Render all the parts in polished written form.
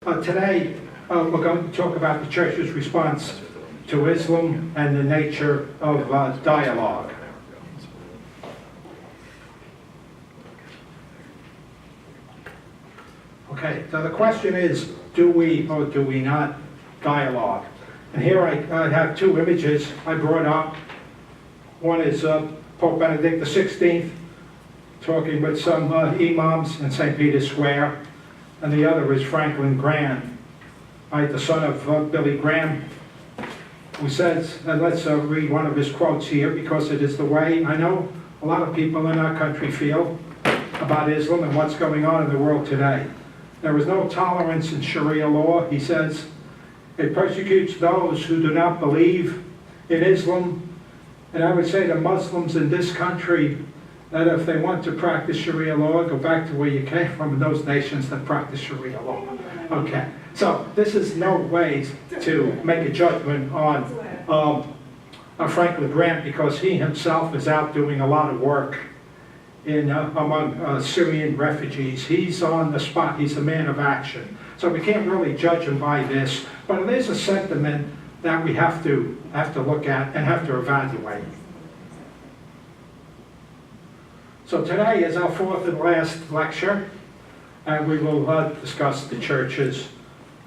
Today, we're going to talk about the Church's response to Islam and the nature of dialogue. Okay, so the question is, do we or do we not dialogue? And here I have two images I brought up. One is Pope Benedict XVI talking with some imams in St. Peter's Square, and the other is Franklin Graham, right, the son of Billy Graham, who says, and let's read one of his quotes here because it is the way I know a lot of people in our country feel about Islam and what's going on in the world today. There is no tolerance in Sharia law, he says. It persecutes those who do not believe in Islam. And I would say to Muslims in this country that if they want to practice Sharia law, go back to where you came from in those nations that practice Sharia law. Okay, so this is no way to make a judgment on Franklin Graham because he himself is out doing a lot of work among Syrian refugees. He's on the spot. He's a man of action. So we can't really judge him by this, but it is a sentiment that we have to look at and have to evaluate. So today is our fourth and last lecture, and we will discuss the Church's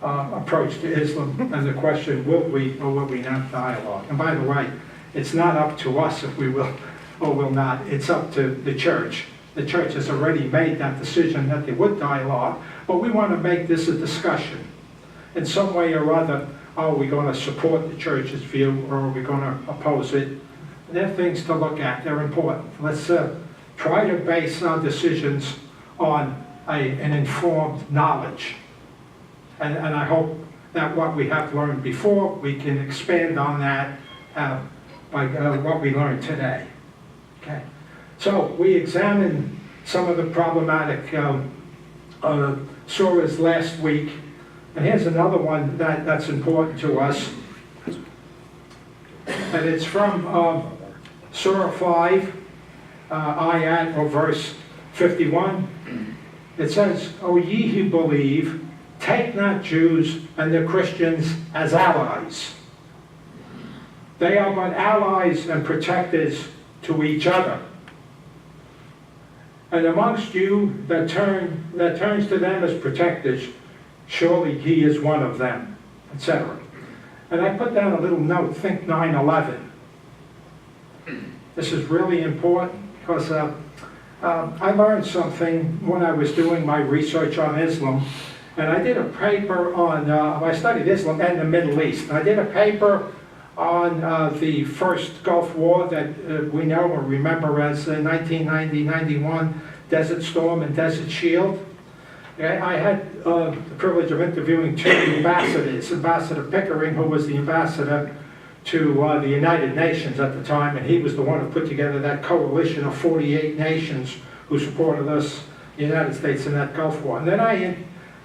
approach to Islam and the question, will we or will we not dialogue? And by the way, it's not up to us if we will or will not. It's up to the Church. The Church has already made that decision that they would dialogue, but we want to make this a discussion. In some way or other, are we going to support the Church's view or are we going to oppose it? They're things to look at. They're important. Let's try to base our decisions on an informed knowledge. And I hope that what we have learned before, we can expand on that by what we learned today. Okay. So we examined some of the problematic surahs last week. And here's another one that's important to us. And it's from Surah 5, ayat or verse 51. It says, O ye who believe, take not Jews and the Christians as allies. They are but allies and protectors to each other. And amongst you that turns to them as protectors, surely he is one of them, etc. And I put down a little note, think 9/11. This is really important because I learned something when I was doing my research on Islam. And I did a paper on, I studied Islam and the Middle East. I did a paper on the first Gulf War that we know or remember as 1990-91 Desert Storm and Desert Shield. I had the privilege of interviewing two ambassadors, Ambassador Pickering, who was the ambassador to the United Nations at the time, and he was the one who put together that coalition of 48 nations who supported us, the United States, in that Gulf War. And then I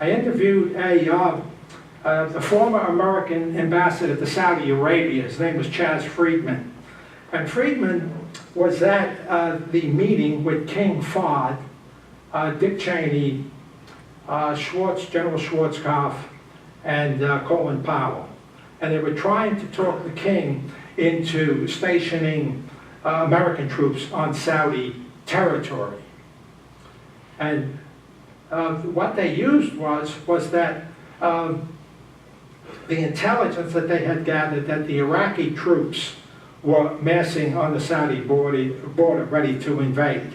interviewed the former American ambassador to Saudi Arabia. His name was Chaz Friedman. And Friedman was at the meeting with King Fahd, Dick Cheney, General Schwarzkopf, and Colin Powell. And they were trying to talk the king into stationing American troops on Saudi territory. And what they used was that the intelligence that they had gathered that the Iraqi troops were massing on the Saudi border ready to invade.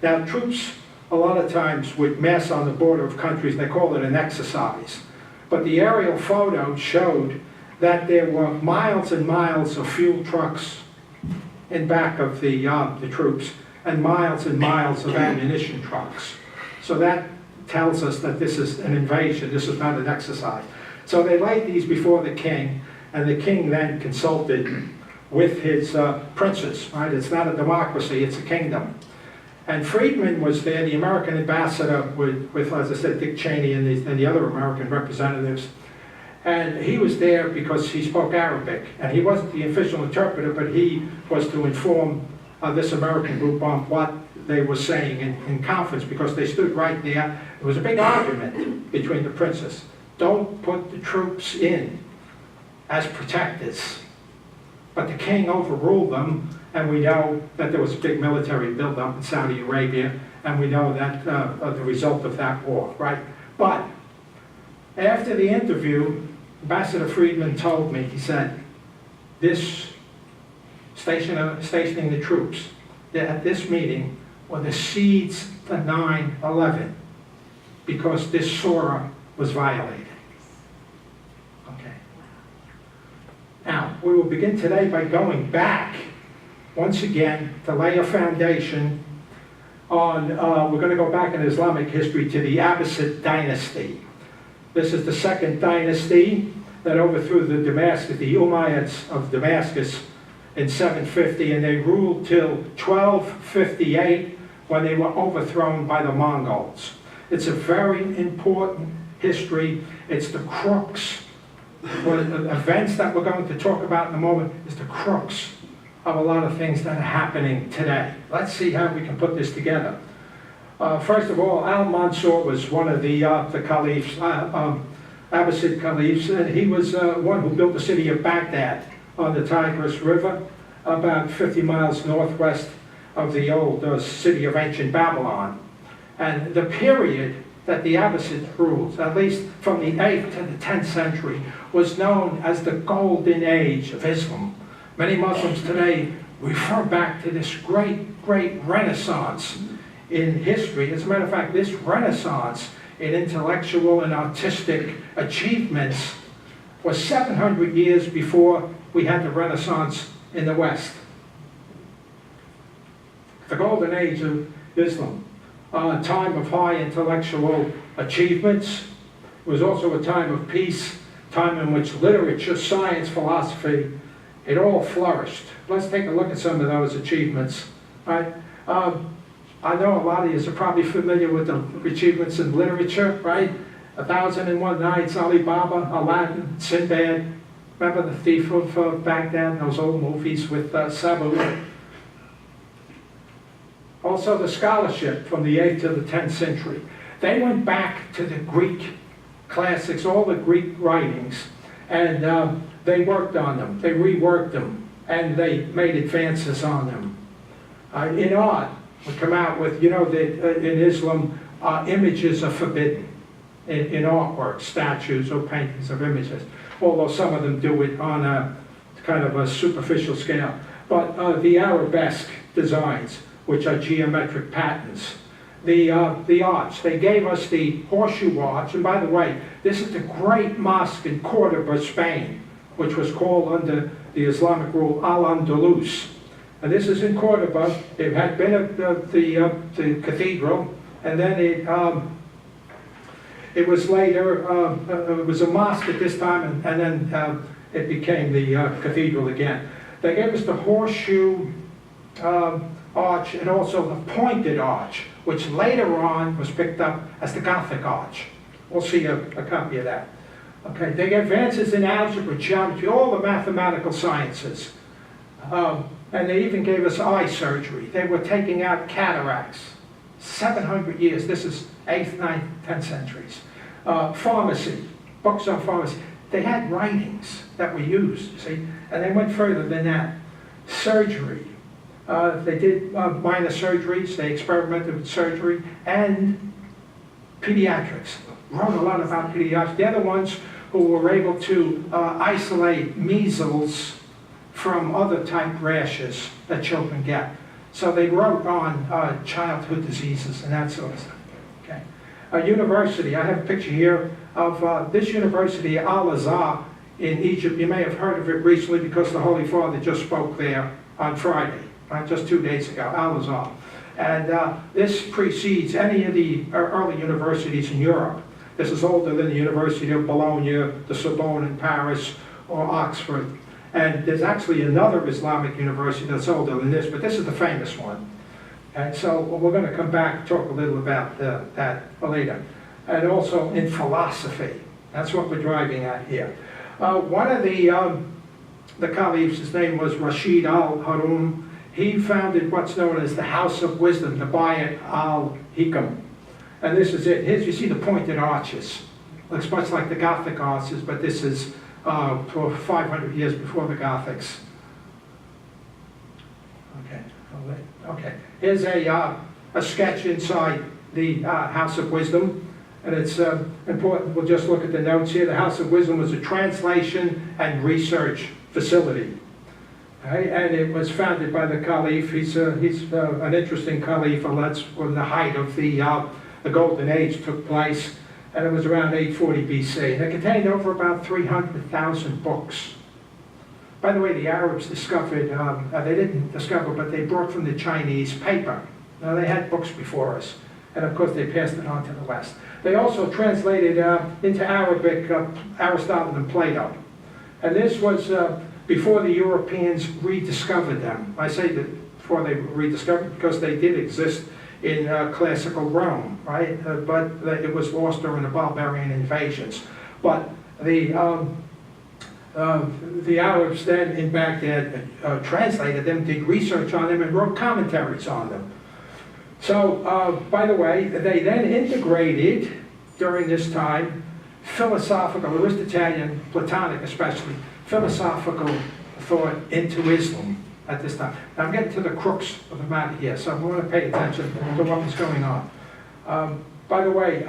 Now, troops a lot of times would mass on the border of countries, they call it an exercise. But the aerial photo showed that there were miles and miles of fuel trucks in back of the troops and miles of ammunition trucks. So that tells us that this is an invasion, this is not an exercise. So they laid these before the king, and the king then consulted with his princes, right? It's not a democracy, it's a kingdom. And Friedman was there, the American ambassador, with as I said, Dick Cheney and the other American representatives. And he was there because he spoke Arabic. And he wasn't the official interpreter, but he was to inform this American group on what they were saying in conference, because they stood right there. It was a big argument between the princes. don't put the troops in as protectors. But the king overruled them, and we know that there was a big military buildup in Saudi Arabia, and we know that the result of that war, right? But after the interview, Ambassador Friedman told me, he said, this stationing the troops at this meeting were the seeds to 9/11, because this surah was violated. Okay. Now, we will begin today by going back once again to lay a foundation on, we're going to go back in Islamic history to the Abbasid dynasty. This is the second dynasty that overthrew the Umayyads of Damascus in 750, and they ruled till 1258 when they were overthrown by the Mongols. It's a very important history. It's the crux, or the events that we're going to talk about in a moment, is the crux of a lot of things that are happening today. Let's see how we can put this together. First of all, Al-Mansur was one of the caliphs, Abbasid caliphs, and he was one who built the city of Baghdad on the Tigris River, about 50 miles northwest of the old city of ancient Babylon. And the period that the Abbasids ruled, at least from the 8th to the 10th century, was known as the Golden Age of Islam. Many Muslims today refer back to this great, great renaissance in history. As a matter of fact, this renaissance in intellectual and artistic achievements was 700 years before we had the Renaissance in the West. The Golden Age of Islam, a time of high intellectual achievements. It was also a time of peace, time in which literature, science, philosophy, it all flourished. Let's take a look at some of those achievements. Right? I know a lot of you are probably familiar with the achievements in literature, right? 1001 Nights, Ali Baba, Aladdin, Sinbad. Remember The Thief of Baghdad, those old movies with Sabu. Also the scholarship from the 8th to the 10th century. They went back to the Greek classics, all the Greek writings, and they worked on them, they reworked them, and they made advances on them. In art, we come out with, you know, that in Islam, images are forbidden in artwork, statues or paintings of images, although some of them do it on a kind of a superficial scale. But the arabesque designs, which are geometric patterns, the arch, they gave us the horseshoe arch, and by the way, this is the great mosque in Cordoba, Spain, which was called under the Islamic rule Al-Andalus. And this is in Cordoba. It had been at the cathedral, and then it was later, it was a mosque at this time, and then it became the cathedral again. They gave us the horseshoe arch and also the pointed arch, which later on was picked up as the Gothic arch. We'll see a copy of that. Okay, they gave advances in algebra, geometry, all the mathematical sciences. And they even gave us eye surgery. They were taking out cataracts. 700 years. This is 8th, 9th, 10th centuries. Pharmacy, books on pharmacy. They had writings that were used, see, and they went further than that. Surgery. They did minor surgeries. They experimented with surgery and pediatrics. Wrote a lot about pediatrics. They're the ones who were able to isolate measles from other type rashes that children get. So they wrote on childhood diseases and that sort of stuff. Okay. A university, I have a picture here of this university, Al-Azhar in Egypt. You may have heard of it recently because the Holy Father just spoke there on Friday, right, just 2 days ago, Al-Azhar. And this precedes any of the early universities in Europe. This is older than the University of Bologna, the Sorbonne in Paris, or Oxford. And there's actually another Islamic university that's older than this, but this is the famous one. And so we're going to come back and talk a little about that later. And also in philosophy. That's what we're driving at here. One of the caliphs, his name was Rashid al-Harun. He founded what's known as the House of Wisdom, the Bayat al-Hikam. And this is it. Here's, you see the pointed arches. looks much like the Gothic arts, but this is for 500 years before the Gothics. Okay. Here's a sketch inside the House of Wisdom, and it's important. We'll just look at the notes here. The House of Wisdom was a translation and research facility. Okay? And it was founded by the Caliph. He's an interesting Caliph. That's when the height of the Golden Age took place, and it was around 840 BC. And it contained over about 300,000 books. By the way, the Arabs discovered, they didn't discover, but they brought from the Chinese paper. Now, they had books before us, and of course they passed it on to the West. They also translated into Arabic Aristotle and Plato. And this was before the Europeans rediscovered them. I say that before they rediscovered because they did exist in classical Rome, right? But it was lost during the barbarian invasions. But the Arabs then in Baghdad translated them, did research on them, and wrote commentaries on them. So, by the way, they then integrated, during this time, philosophical, Aristotelian, Platonic especially, philosophical thought into Islam at this time. Now, I'm getting to the crux of the matter here, so I want to pay attention to what was going on. By the way,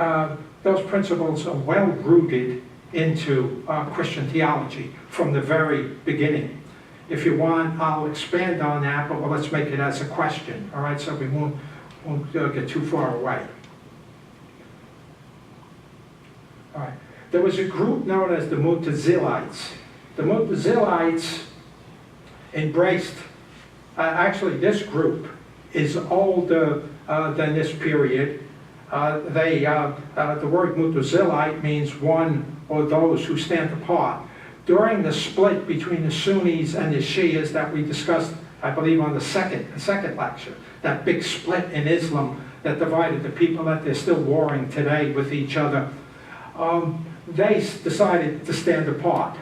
those principles are well rooted into Christian theology from the very beginning. If you want, I'll expand on that, but let's make it as a question, all right, so we won't get too far away. All right. There was a group known as the Mu'tazilites. The Mu'tazilites embraced, actually this group is older than this period. The word Mu'tazilite means one or those who stand apart. During the split between the Sunnis and the Shias that we discussed, I believe, on the second lecture, that big split in Islam that divided the people, that they're still warring today with each other, they decided to stand apart.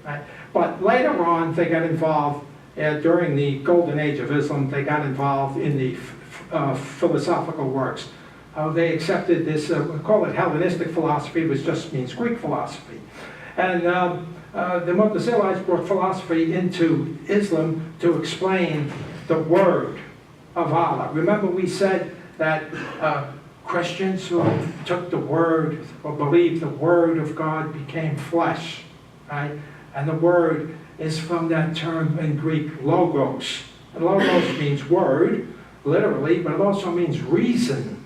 Right? But later on, they got involved, during the Golden Age of Islam, they got involved in the philosophical works. They accepted this, we call it Hellenistic philosophy, which just means Greek philosophy. And the Mu'tazilites brought philosophy into Islam to explain the word of Allah. Remember we said that Christians who took the word or believed the word of God became flesh, right? And the word is from that term in Greek, logos. And logos means word, literally, but it also means reason.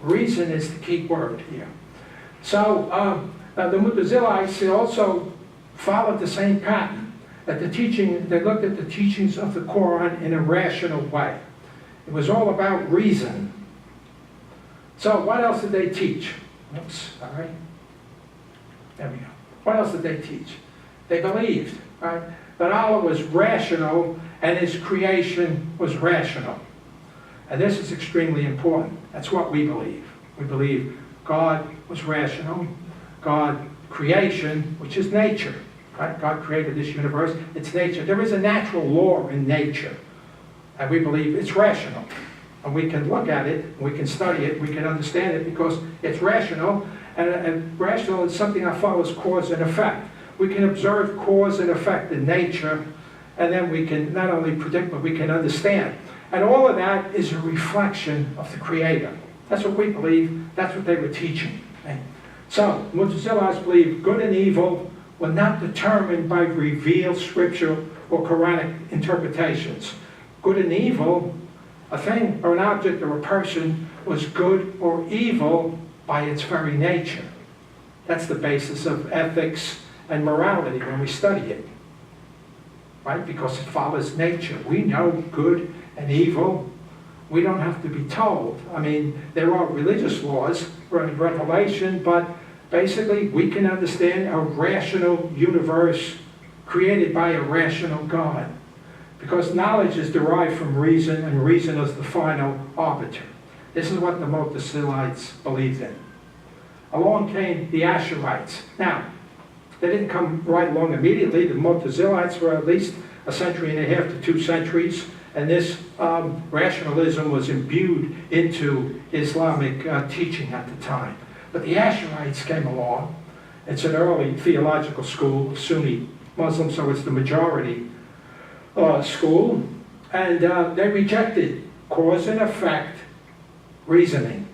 Reason is the key word here. So the Mu'tazilites also followed the same pattern. That they looked at the teachings of the Quran in a rational way. It was all about reason. So what else did they teach? Oops, sorry. There we go. What else did they teach? They believed, right, that Allah was rational and His creation was rational. And this is extremely important. That's what we believe. We believe God was rational, God creation, which is nature. Right? God created this universe, it's nature. There is a natural law in nature, and we believe it's rational. And we can look at it, we can study it, we can understand it because it's rational, and rational is something that follows cause and effect. We can observe cause and effect in nature, and then we can not only predict, but we can understand. And all of that is a reflection of the Creator. That's what we believe, that's what they were teaching. Right? So, Mu'tazilites believe good and evil were not determined by revealed scripture or Quranic interpretations. Good and evil, a thing or an object or a person, was good or evil by its very nature. That's the basis of ethics and morality when we study it. Right? Because it follows nature. We know good and evil. We don't have to be told. I mean, there are religious laws, revelation, but basically we can understand a rational universe created by a rational God. Because knowledge is derived from reason, and reason is the final arbiter. This is what the Mu'tazilites believed in. Along came the A.R.C. Now, they didn't come right along immediately. The Mu'tazilites were at least a century and a half to 2 centuries, and this rationalism was imbued into Islamic teaching at the time. But the A.R.C. came along, It's an early theological school, Sunni Muslim, so it's the majority school. And they rejected cause and effect reasoning.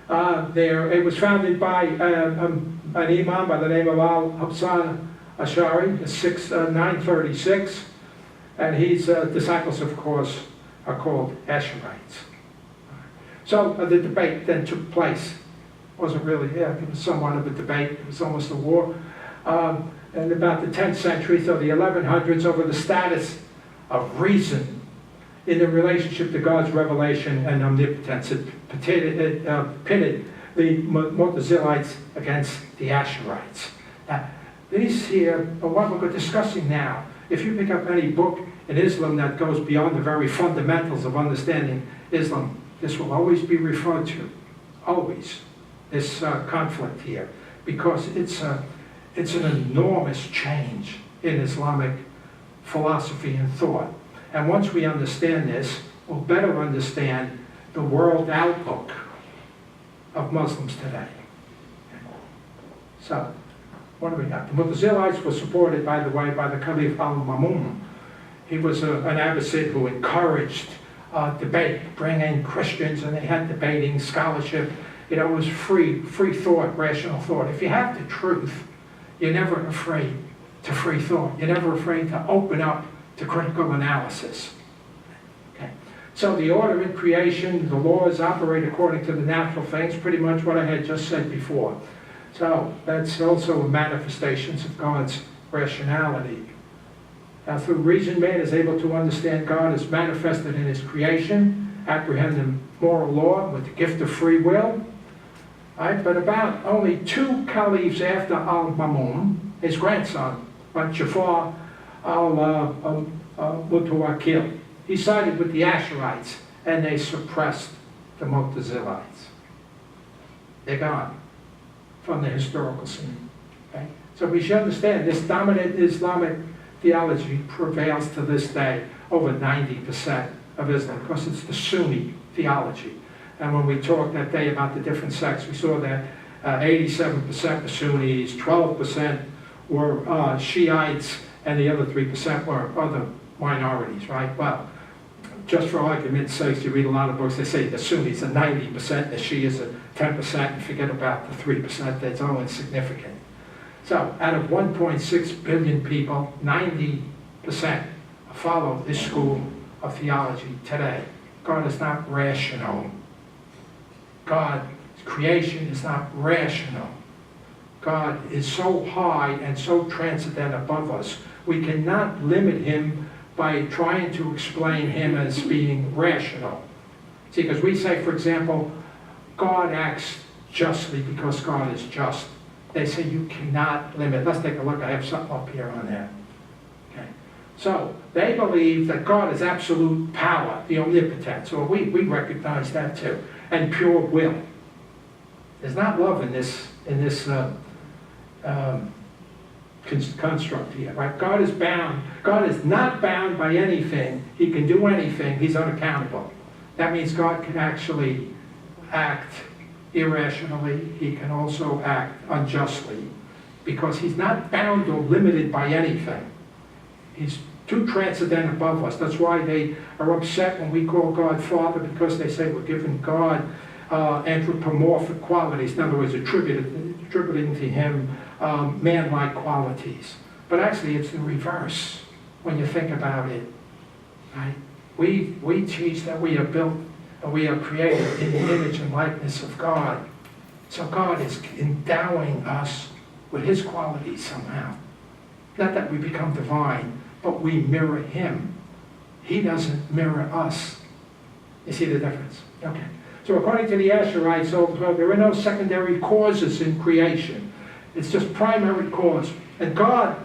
It was founded by an imam by the name of A.R.C, 936, and his disciples, of course, are called A.R.Cites. So the debate then took place. It wasn't really, it was somewhat of a debate. It was almost a war. In about the 10th century, so the 1100s, over the status of reason in the relationship to God's revelation and omnipotence. It pitted the Mu'tazilites against the A.R.Cites. Now, these here are what we're discussing now. If you pick up any book in Islam that goes beyond the very fundamentals of understanding Islam, this will always be referred to, always, this conflict here, because it's an enormous change in Islamic philosophy and thought. And once we understand this, we'll better understand the world outlook of Muslims today. So, what do we got? The Mu'tazilites were supported, by the way, by the Caliph al-Ma'mun. He was an advocate who encouraged debate, bring in Christians, and they had debating, scholarship. It was free thought, rational thought. If you have the truth, you're never afraid to free thought. You're never afraid to open up to critical analysis. Okay. So the order in creation, the laws operate according to the natural things, pretty much what I had just said before. So that's also manifestations of God's rationality. Now, through reason, man is able to understand God as manifested in his creation, apprehend the moral law with the gift of free will. Right? But about only 2 caliphs after al-Ma'mun, his grandson, Jafar al-Mutawakkil, he sided with the A.R.Cites, and they suppressed the Mu'tazilites. They're gone from the historical scene. Okay? So we should understand this dominant Islamic theology prevails to this day, over 90% of Islam, because it's the Sunni theology. And when we talked that day about the different sects, we saw that 87% were Sunnis, 12% were Shiites, and the other 3% were other minorities, right? Well, just for argument's sake, you read a lot of books, they say the Sunnis are 90%, the Shias are 10%, and forget about the 3%, that's all insignificant. So, out of 1.6 billion people, 90% follow this school of theology today. God is not rational. God's creation is not rational. God is so high and so transcendent above us, we cannot limit him by trying to explain him as being rational. See, because we say, for example, God acts justly because God is just. They say you cannot limit. Let's take a look. I have something up here on that. Okay. So they believe that God is absolute power, the omnipotence. So we recognize that too, and pure will. There's not love in this construct here, right? God is bound. God is not bound by anything. He can do anything. He's unaccountable. That means God can actually act irrationally. He can also act unjustly because he's not bound or limited by anything. He's too transcendent above us. That's why they are upset when we call God Father, because they say we're giving God anthropomorphic qualities. In other words, attributing to him man-like qualities. But actually it's the reverse when you think about it. Right? We teach that we are built and we are created in the image and likeness of God. So God is endowing us with his qualities somehow. Not that we become divine, but we mirror him. He doesn't mirror us. You see the difference? Okay. So according to the A.R.Cites, there are no secondary causes in creation. It's just primary cause. And God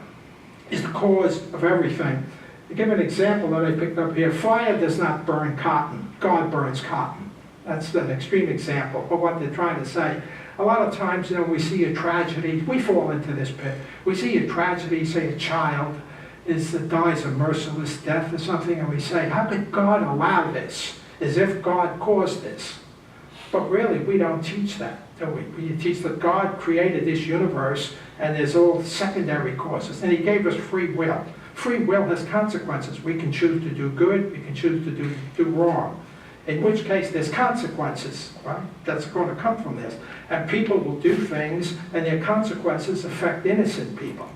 is the cause of everything. To give an example that I picked up here, fire does not burn cotton. God burns cotton. That's an extreme example of what they're trying to say. A lot of times, we see a tragedy. We fall into this pit. We see a tragedy, say a child dies a merciless death or something, and we say, how could God allow this? As if God caused this. But really, we don't teach that, do we? We teach that God created this universe and there's all secondary causes. And he gave us free will. Free will has consequences. We can choose to do good, we can choose to do wrong. In which case, there's consequences, right? That's going to come from this. And people will do things, and their consequences affect innocent people.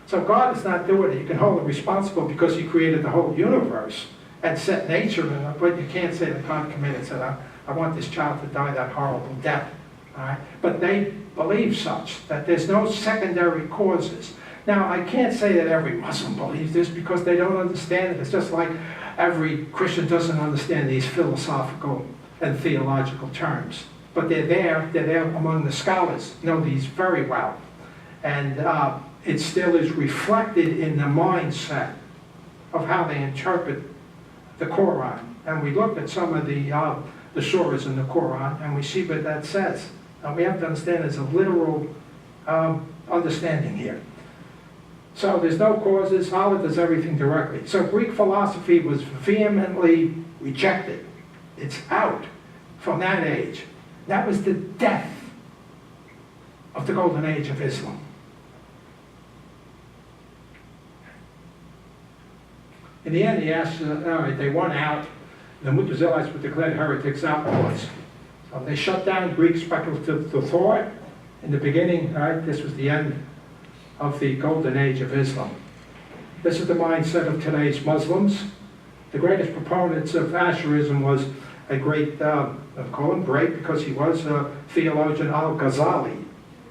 So God is not doing it. You can hold him responsible because he created the whole universe and set nature in it, but you can't say that God committed and said, I want this child to die that horrible death. All right? But they believe such, that there's no secondary causes. Now, I can't say that every Muslim believes this because they don't understand it. It's just like every Christian doesn't understand these philosophical and theological terms. But they're there among the scholars, know these very well. And it still is reflected in the mindset of how they interpret the Quran. And we looked at some of the surahs in the Quran, and we see what that says. And we have to understand there's a literal understanding here. So there's no causes, Allah does everything directly. So Greek philosophy was vehemently rejected. It's out from that age. That was the death of the golden age of Islam. In the end, they won out. The Mutazilites were declared heretics outlaws. So they shut down Greek speculative thought. In the beginning, this was the end of the golden age of Islam. This is the mindset of today's Muslims. The greatest proponents of Ash'arism was a great, I call him great because he was a theologian, Al-Ghazali.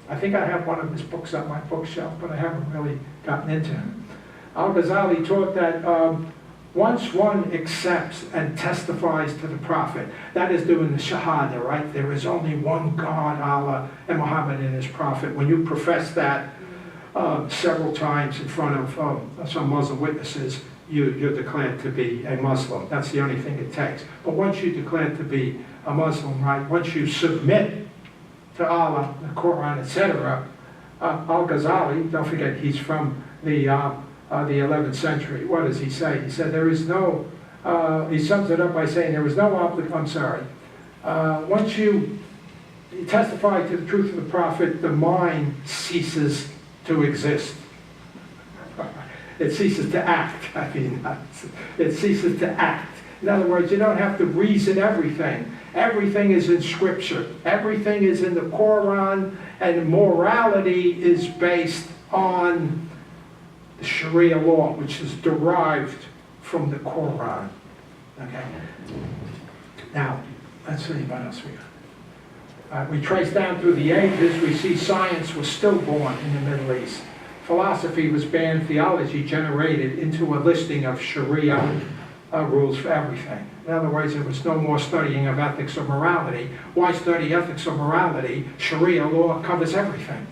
I think I have one of his books on my bookshelf, but I haven't really gotten into him. Al-Ghazali taught that once one accepts and testifies to the Prophet, that is doing the Shahada, right? There is only one God, Allah, and Muhammad and his Prophet. When you profess that several times in front of some Muslim witnesses, you're declared to be a Muslim. That's the only thing it takes. But once you're declared to be a Muslim, right, once you submit to Allah, the Quran, etc., Al-Ghazali, don't forget, he's from the 11th century. What does he say? He said there is no, he sums it up by saying there is no once you testify to the truth of the Prophet, the mind ceases to exist. It ceases to act. I mean, it ceases to act. In other words, you don't have to reason everything. Everything is in Scripture. Everything is in the Quran, and morality is based on the Sharia law, which is derived from the Quran. Okay? Now, let's see what else we got. We trace down through the ages, we see science was stillborn in the Middle East. Philosophy was banned, theology generated into a listing of Sharia rules for everything. In other words, there was no more studying of ethics or morality. Why study ethics or morality? Sharia law covers everything.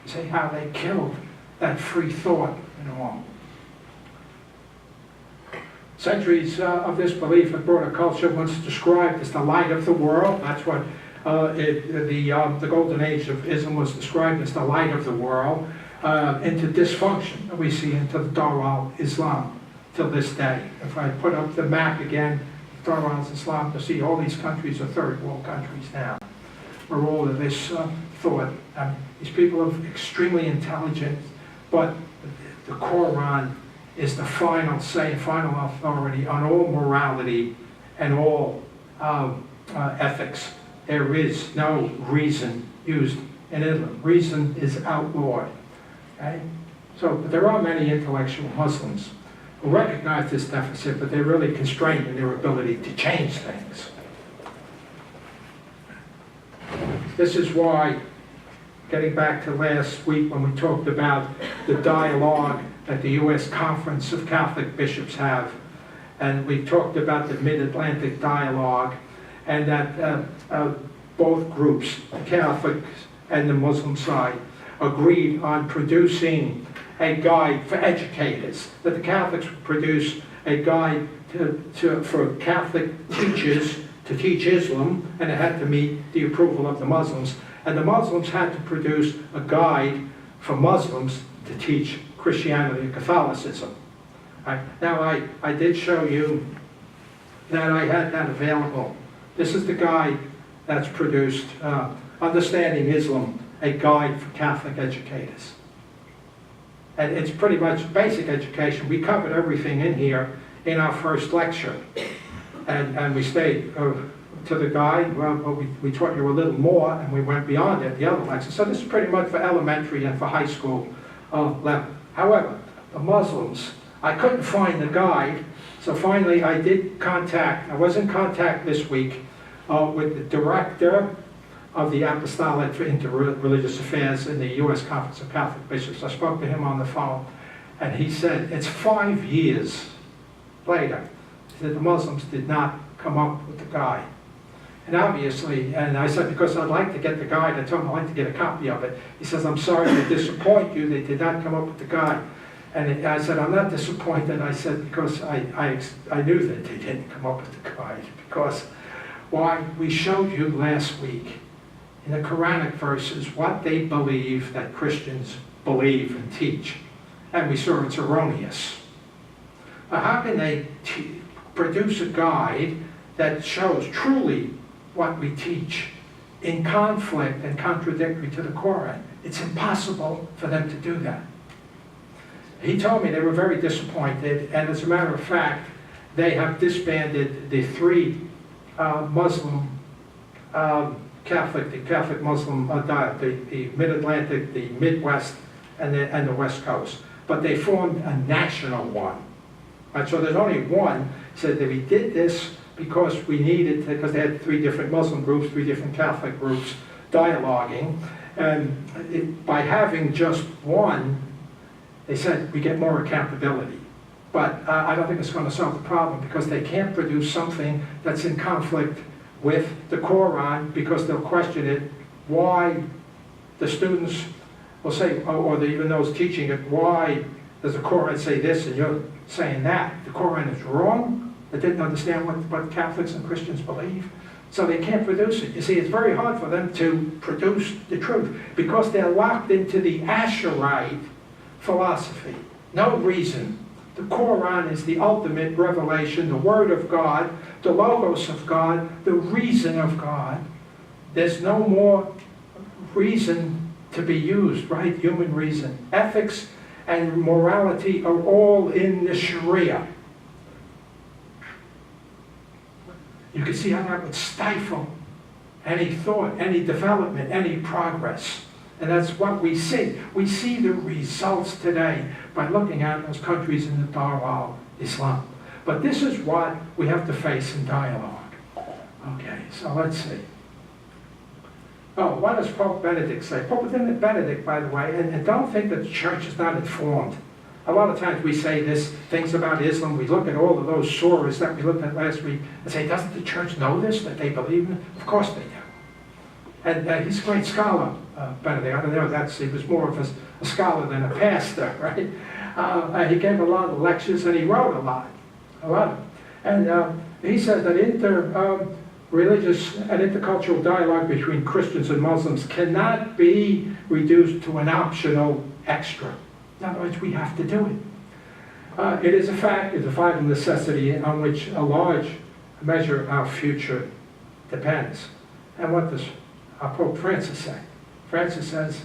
See how they killed that free thought and all. Centuries of this belief have brought a culture once described as the light of the world. That's what the golden age of Islam was described as, the light of the world, into dysfunction. We see into the Dar al-Islam till this day. If I put up the map again, Dar al-Islam, you'll see all these countries are third world countries now. Where all of this thought. These people are extremely intelligent, but the Quran is the final say, final authority on all morality and all ethics. There is no reason used in Islam. Reason is outlawed. Okay? But there are many intellectual Muslims who recognize this deficit, but they're really constrained in their ability to change things. This is why, getting back to last week when we talked about the dialogue that the U.S. Conference of Catholic Bishops have, and we talked about the Mid-Atlantic Dialogue, and that both groups, the Catholics and the Muslim side, agreed on producing a guide for educators, that the Catholics would produce a guide for Catholic teachers to teach Islam, and it had to meet the approval of the Muslims, and the Muslims had to produce a guide for Muslims to teach Christianity and Catholicism. Now, I did show you that I had that available. This is the guide that's produced, Understanding Islam, a guide for Catholic educators. And it's pretty much basic education. We covered everything in here in our first lecture. And we stayed to the guide. Well, we taught you a little more, and we went beyond it, the other lectures. So this is pretty much for elementary and for high school level. However, the Muslims, I couldn't find the guide, so finally I was in contact this week with the director of the Apostolic for Interreligious Affairs in the U.S. Conference of Catholic Bishops. I spoke to him on the phone, and he said it's 5 years later. He said the Muslims did not come up with the guide. And obviously, and I said, because I'd like to get the guide, I told him I'd like to get a copy of it. He says, I'm sorry to disappoint you, they did not come up with the guide. And I said, I'm not disappointed. I said, because I knew that they didn't come up with the guide. Because why? We showed you last week in the Quranic verses what they believe that Christians believe and teach. And we saw it's erroneous. How can they produce a guide that shows truly what we teach in conflict and contradictory to the Quran? It's impossible for them to do that. He told me they were very disappointed, and as a matter of fact, they have disbanded the 3 Muslim the Catholic Muslim diet, the Mid-Atlantic, the Midwest, and the West Coast. But they formed a national one. Right, so there's only one. He said that we did this because we needed to, because they had 3 different Muslim groups, 3 different Catholic groups dialoguing. And by having just one, they said we get more accountability. But I don't think it's going to solve the problem, because they can't produce something that's in conflict with the Quran, because they'll question it. Why the students will say, or even those teaching it, why does the Quran say this and you're saying that? The Quran is wrong. They didn't understand what Catholics and Christians believe. So they can't produce it. You see, it's very hard for them to produce the truth, because they're locked into the Asherite philosophy. No reason. The Quran is the ultimate revelation, the Word of God, the Logos of God, the reason of God. There's no more reason to be used, right? Human reason. Ethics and morality are all in the Sharia. You can see how that would stifle any thought, any development, any progress. And that's what we see. We see the results today by looking at those countries in the Dar al-Islam. But this is what we have to face in dialogue. Okay, so let's see. Oh, what does Pope Benedict say? Pope Benedict, by the way, and don't think that the church is not informed. A lot of times we say things about Islam, we look at all of those surahs that we looked at last week and say, doesn't the church know this, that they believe in it? Of course they do. And he's a great scholar, Benedict. I don't know, he was more of a scholar than a pastor, right? He gave a lot of lectures, and he wrote a lot. And he said that religious and intercultural dialogue between Christians and Muslims cannot be reduced to an optional extra. In other words, we have to do it. It is a fact, it's a vital necessity on which a large measure of our future depends. And what does Pope Francis say? Francis says,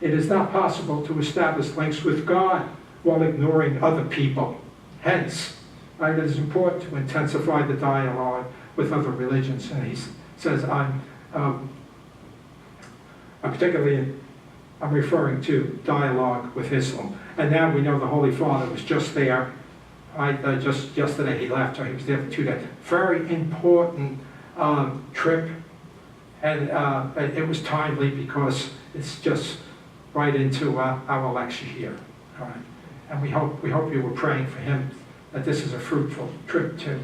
it is not possible to establish links with God while ignoring other people. Hence, it is important to intensify the dialogue with other religions. And he says, I'm referring to dialogue with Islam. And now we know the Holy Father was just there. Just yesterday he left, so he was there for 2 days. Very important trip. And it was timely, because it's just right into our lecture here. All right. And we hope you were praying for him, that this is a fruitful trip too.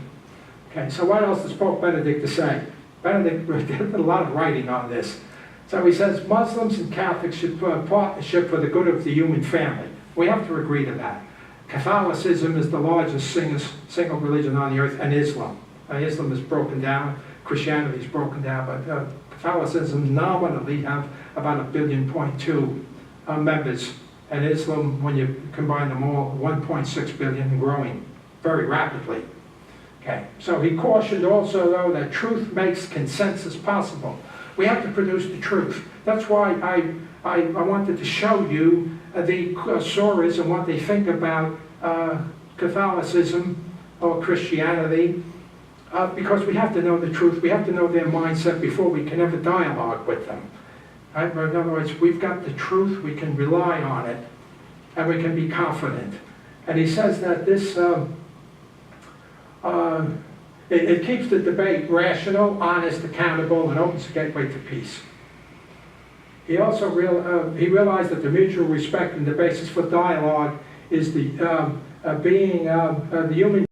Okay, so what else does Pope Benedict say? Benedict did a lot of writing on this. So he says, Muslims and Catholics should put a partnership for the good of the human family. We have to agree to that. Catholicism is the largest single religion on the earth, and Islam. Islam is broken down, Christianity is broken down, but Catholicism nominally have about 1.2 billion members, and Islam, when you combine them all, 1.6 billion and growing very rapidly. Okay, so he cautioned also, though, that truth makes consensus possible. We have to produce the truth. That's why I wanted to show you the Soras and what they think about Catholicism or Christianity, because we have to know the truth. We have to know their mindset before we can ever dialogue with them. Right? But in other words, we've got the truth, we can rely on it, and we can be confident. And he says that this, it keeps the debate rational, honest, accountable, and opens the gateway to peace. He also he realized that the mutual respect and the basis for dialogue is the human